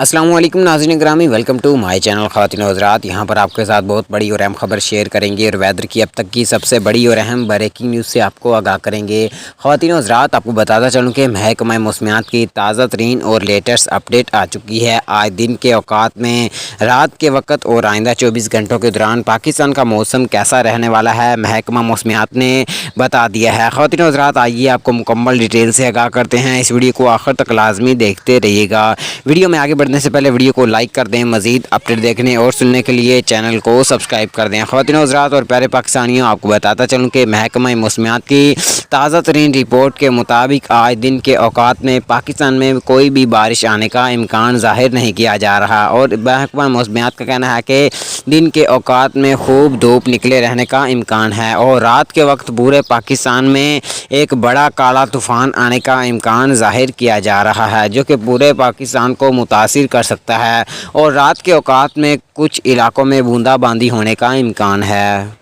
अस्सलामु अलैकुम नाज़रीन ग्रामी, वेलकम टू माय चैनल ख़वातीन और हज़रात। यहाँ पर आपके साथ बहुत बड़ी और अहम खबर शेयर करेंगे और वेदर की अब तक की सबसे बड़ी और अहम ब्रेकिंग न्यूज़ से आपको आगाह करेंगे। ख़वातीन और हज़रात, आपको बताता चलूँ कि महकमा मौसमियात की ताज़ा तरीन और लेटेस्ट अपडेट आ चुकी है। आज दिन के औकात में रात के वक्त और आइंदा 24 घंटों के दौरान पाकिस्तान का मौसम कैसा रहने वाला है, महकमा मौसमियात ने बता दिया है। ख़वातीन और हज़रात, आइए आपको मुकम्मल डिटेल से आगाह करते हैं। इस वीडियो को आखिर तक लाजमी देखते रहिएगा। वीडियो में आगे बढ़ने से पहले वीडियो को लाइक कर दें। मज़ीद अपडेट देखने और सुनने के लिए चैनल को सब्सक्राइब कर दें। ख़वातीन और हज़रात और प्यारे पाकिस्तानियों, आपको बताता चलूँ कि महकमा मौसमियात की ताज़ा तरीन रिपोर्ट के मुताबिक आज दिन के औकात में पाकिस्तान में कोई भी बारिश आने का इम्कान ज़ाहिर नहीं किया जा रहा और महकमा मौसमियात का कहना है कि दिन के औकात में खूब धूप निकले रहने का इम्कान है और रात के वक्त पूरे पाकिस्तान में एक बड़ा काला तूफ़ान आने का इम्कान ज़ाहिर किया जा रहा है, जो कि पूरे पाकिस्तान को मुतासिर कर सकता है और रात के औकात में कुछ इलाकों में बूंदाबांदी होने का इम्कान है।